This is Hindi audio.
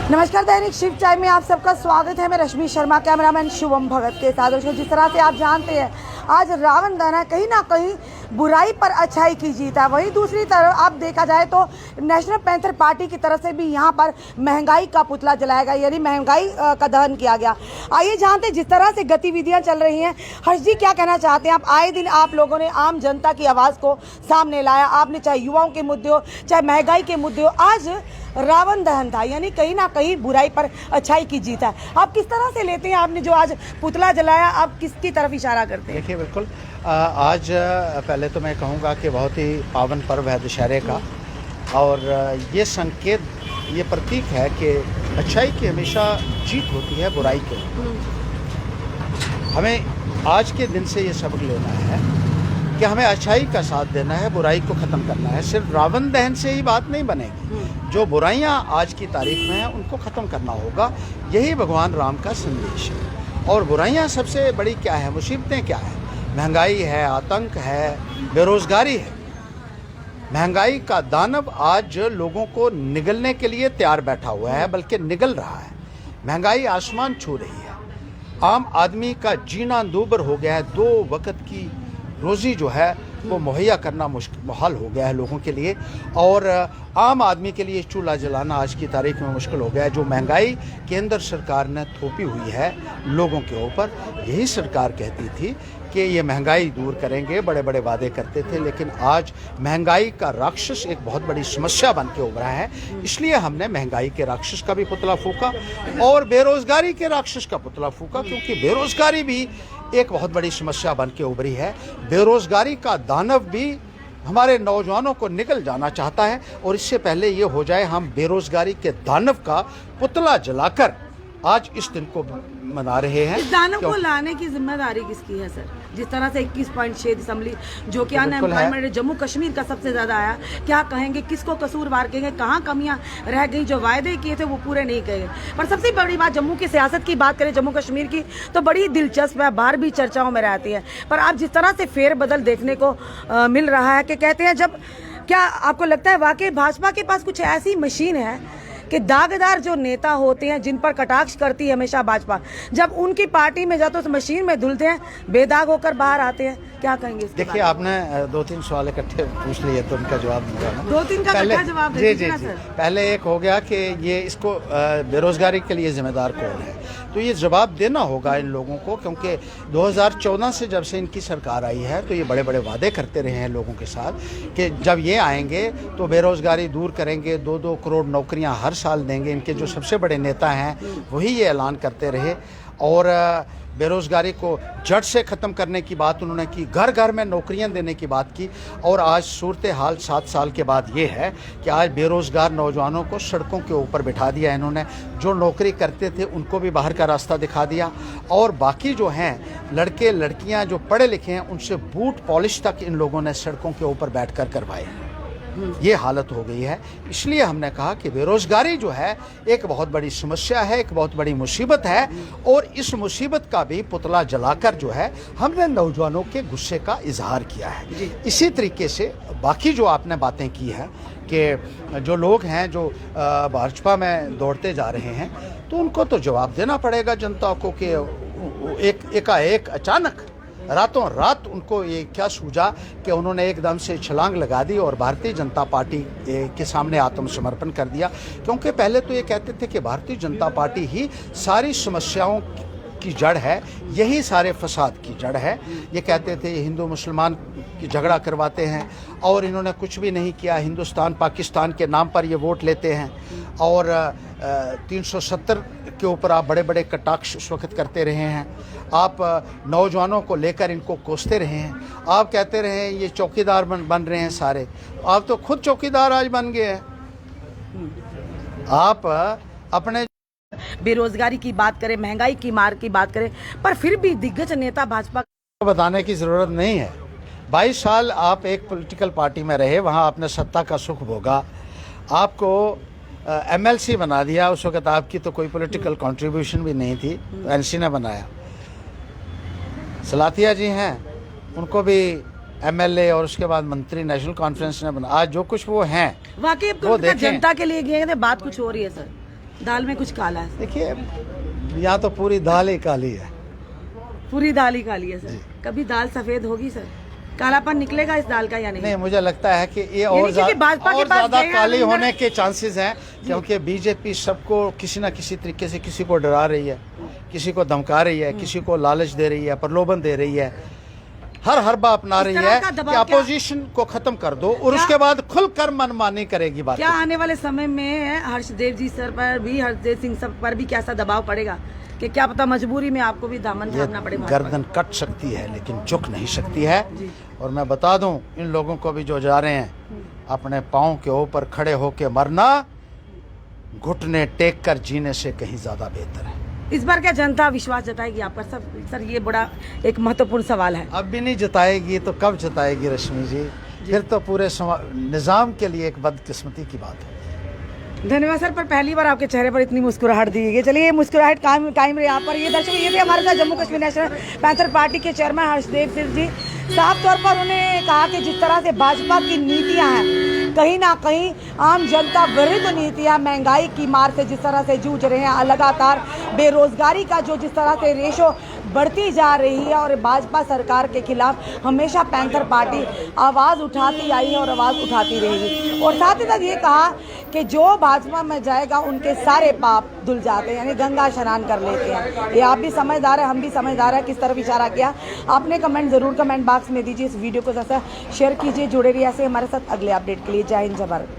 नमस्कार, दैनिक शिव चाय में आप सबका स्वागत है। मैं रश्मि शर्मा, कैमरामैन शुभम भगत के साथ। दोस्तों, जिस तरह से आप जानते हैं आज रावण दहन है, कहीं ना कहीं बुराई पर अच्छाई की जीत है। वहीं दूसरी तरफ आप देखा जाए तो नेशनल पैंथर पार्टी की तरफ से भी यहाँ पर महंगाई का पुतला जलाया गया, यानी महंगाई का दहन किया गया। आइए जानते जिस तरह से गतिविधियाँ चल रही हैं। हर्ष जी, क्या कहना चाहते हैं आप? आए दिन आप लोगों ने आम जनता की आवाज़ को सामने लाया, आपने चाहे युवाओं के मुद्दे हो चाहे महंगाई के मुद्दे हो। आज रावण दहन था, यानी कहीं ना कहीं बुराई पर अच्छाई की जीत है। आप किस तरह से लेते हैं? आपने जो आज पुतला जलाया, आप किसकी तरफ इशारा करते हैं? देखिए, बिल्कुल आज पहले तो मैं कहूँगा कि बहुत ही पावन पर्व है दशहरे का, और ये संकेत, ये प्रतीक है कि अच्छाई की हमेशा जीत होती है बुराई के। हमें आज के दिन से ये सबक लेना है कि हमें अच्छाई का साथ देना है, बुराई को ख़त्म करना है। सिर्फ रावण दहन से ही बात नहीं बनेगी, जो बुराइयां आज की तारीख में हैं उनको ख़त्म करना होगा। यही भगवान राम का संदेश है। और बुराइयां सबसे बड़ी क्या है, मुसीबतें क्या है? महंगाई है, आतंक है, बेरोज़गारी है। महंगाई का दानव आज लोगों को निगलने के लिए तैयार बैठा हुआ है, बल्कि निगल रहा है। महंगाई आसमान छू रही है। आम आदमी का जीना दूभर हो गया है। 2 वक्त की रोज़ी जो है वो मुहैया करना मुहाल हो गया है लोगों के लिए, और आम आदमी के लिए चूल्हा जलाना आज की तारीख में मुश्किल हो गया है। जो महंगाई केंद्र सरकार ने थोपी हुई है लोगों के ऊपर, यही सरकार कहती थी कि ये महंगाई दूर करेंगे, बड़े बड़े वादे करते थे, लेकिन आज महंगाई का राक्षस एक बहुत बड़ी समस्या बन के उभरा है। इसलिए हमने महंगाई के राक्षस का भी पुतला फूंका और बेरोज़गारी के राक्षस का पुतला फूंका, क्योंकि बेरोज़गारी भी एक बहुत बड़ी समस्या बन के उभरी है। बेरोज़गारी का दानव भी हमारे नौजवानों को निगल जाना चाहता है, और इससे पहले ये हो जाए हम बेरोज़गारी के दानव का पुतला जलाकर आज इस दिन को मना रहे हैं। इस दानव को लाने की जिम्मेदारी किसकी है सर? जिस तरह से 21.6 दिसंबरी जो कि अनएम्प्लॉयमेंट जम्मू कश्मीर का सबसे ज्यादा आया, क्या कहेंगे? किसको कसूरवार कहेंगे? कहाँ कमियां रह गई? जो वायदे किए थे वो पूरे नहीं किए। पर सबसे बड़ी बात, जम्मू की सियासत की बात करें, जम्मू कश्मीर की, तो बड़ी दिलचस्प है, बाहर भी चर्चाओं में रहती है। पर आप जिस तरह से फेरबदल देखने को मिल रहा है कि कहते हैं, जब क्या आपको लगता है वाकई भाजपा के पास कुछ ऐसी मशीन है कि दागदार जो नेता होते हैं, जिन पर कटाक्ष करती है हमेशा भाजपा, जब उनकी पार्टी में जाते उस मशीन में धुलते हैं, बेदाग होकर बाहर आते हैं? क्या कहेंगे? देखिए, आपने 2-3 सवाल इकट्ठे पूछ लिए तो उनका जवाब दूंगा मैं। 2-3 का इकट्ठा जवाब दे दीजिए ना सर। पहले एक हो गया कि ये इसको बेरोजगारी के लिए जिम्मेदार कौन है, तो ये जवाब देना होगा इन लोगों को, क्योंकि 2014 से जब से इनकी सरकार आई है तो ये बड़े बड़े वादे करते रहे हैं लोगों के साथ कि जब ये आएंगे तो बेरोजगारी दूर करेंगे, 2-2 करोड़ नौकरियां हर साल देंगे। इनके जो सबसे बड़े नेता हैं वही ये ऐलान करते रहे, और बेरोज़गारी को जड़ से ख़त्म करने की बात उन्होंने की, घर घर में नौकरियां देने की बात की। और आज सूरत हाल 7 साल के बाद ये है कि आज बेरोज़गार नौजवानों को सड़कों के ऊपर बिठा दिया इन्होंने। जो नौकरी करते थे उनको भी बाहर का रास्ता दिखा दिया, और बाकी जो हैं लड़के लड़कियां जो पढ़े लिखे हैं उनसे बूट पॉलिश तक इन लोगों ने सड़कों के ऊपर बैठकर करवाए। ये हालत हो गई है। इसलिए हमने कहा कि बेरोज़गारी जो है एक बहुत बड़ी समस्या है, एक बहुत बड़ी मुसीबत है, और इस मुसीबत का भी पुतला जलाकर जो है हमने नौजवानों के गुस्से का इजहार किया है। इसी तरीके से बाकी जो आपने बातें की हैं कि जो लोग हैं जो भाजपा में दौड़ते जा रहे हैं, तो उनको तो जवाब देना पड़ेगा जनता को कि एकाएक अचानक रातों रात उनको ये क्या सूझा कि उन्होंने एकदम से छलांग लगा दी और भारतीय जनता पार्टी के सामने आत्मसमर्पण कर दिया। क्योंकि पहले तो ये कहते थे कि भारतीय जनता पार्टी ही सारी समस्याओं की जड़ है, यही सारे फसाद की जड़ है। ये कहते थे हिंदू मुसलमान की झगड़ा करवाते हैं, और इन्होंने कुछ भी नहीं किया। हिंदुस्तान पाकिस्तान के नाम पर ये वोट लेते हैं, और 370 के ऊपर आप बड़े बड़े कटाक्ष उस वक्त करते रहे हैं। आप नौजवानों को लेकर इनको कोसते रहे हैं। आप कहते रहे हैं ये चौकीदार बन रहे हैं सारे। आप तो खुद चौकीदार आज बन गए हैं। आप अपने बेरोजगारी की बात करें, महंगाई की मार की बात करें, पर फिर भी दिग्गज नेता भाजपा को बताने की ज़रूरत नहीं है। 22 साल आप एक पॉलिटिकल पार्टी में रहे, वहाँ आपने सत्ता का सुख भोगा, आपको MLC बना दिया। उस वक्त आपकी तो कोई पॉलिटिकल कंट्रीब्यूशन भी नहीं थी, NC ने बनाया। सलाथिया जी हैं, उनको भी MLA और उसके बाद मंत्री नेशनल कॉन्फ्रेंस ने बना। आज जो कुछ वो हैं वाकई वो देखें। जनता के लिए गए थे, बात कुछ हो रही है सर। दाल में कुछ काला है, देखिए यहाँ तो पूरी दाल ही काली है। पूरी दाल ही काली है सर। कभी दाल सफेद होगी सर? कालापन निकलेगा इस दाल का या नहीं? नहीं, मुझे लगता है कि ये और क्योंकि भाजपा के पास ज़्यादा गए हैं काली अंदर- होने के चांसेस हैं, क्योंकि बीजेपी सबको किसी ना किसी तरीके से किसी को डरा रही है, किसी को धमका रही है, किसी को लालच दे रही है, प्रलोभन दे रही है, हर हरबा अपना इस रही तरह है का कि दबाव क्या- अपोजिशन को खत्म कर दो और उसके बाद खुलकर मनमानी करेगी बात। क्या आने वाले समय में हर्षदेव जी सर पर भी, हर्षदेव सिंह सर पर भी कैसा दबाव पड़ेगा कि क्या पता मजबूरी में आपको भी दामन ये थामना पड़े भाजपा गर्दन कट सकती है लेकिन झुक नहीं सकती है। जी। और मैं बता दूं इन लोगों को भी जो जा रहे हैं, अपने पाँव के ऊपर खड़े होकर मरना घुटने टेक कर जीने से कहीं ज्यादा बेहतर है। इस बार क्या जनता विश्वास जताएगी आप पर सर? ये बड़ा एक महत्वपूर्ण सवाल है। अब भी नहीं जताएगी तो कब जताएगी रश्मि जी? फिर तो पूरे निज़ाम के लिए एक बदकिस्मती की बात है। धन्यवाद सर, पर पहली बार आपके चेहरे पर इतनी मुस्कुराहट दी गई। चलिए ये मुस्कुराहट कायम रहे यहाँ पर। ये दर्शक ये थे हमारे साथ Jammu Kashmir national panther party के चेयरमैन हर्षदेव सिंह जी। साफ तौर पर उन्होंने कहा कि जिस तरह से भाजपा की नीतियां हैं, कहीं ना कहीं आम जनता विरुद्ध नीतियां, महंगाई की मार से जिस तरह से जूझ रहे हैं, लगातार बेरोजगारी का जो जिस तरह से रेशो बढ़ती जा रही है, और भाजपा सरकार के खिलाफ हमेशा पैंथर पार्टी आवाज़ उठाती आई है और आवाज़ उठाती रहेगी। और साथ ही साथ ये कहा कि जो भाजपा में जाएगा उनके सारे पाप धुल जाते हैं, यानी गंगा स्नान कर लेते हैं। ये आप भी समझदार है, हम भी समझदार है किस तरफ इशारा किया। आपने कमेंट ज़रूर कमेंट बॉक्स में दीजिए। इस वीडियो को ज़्यादा शेयर कीजिए, जुड़े रहिए ऐसे हमारे साथ अगले अपडेट के लिए। जय हिंद, जय भारत।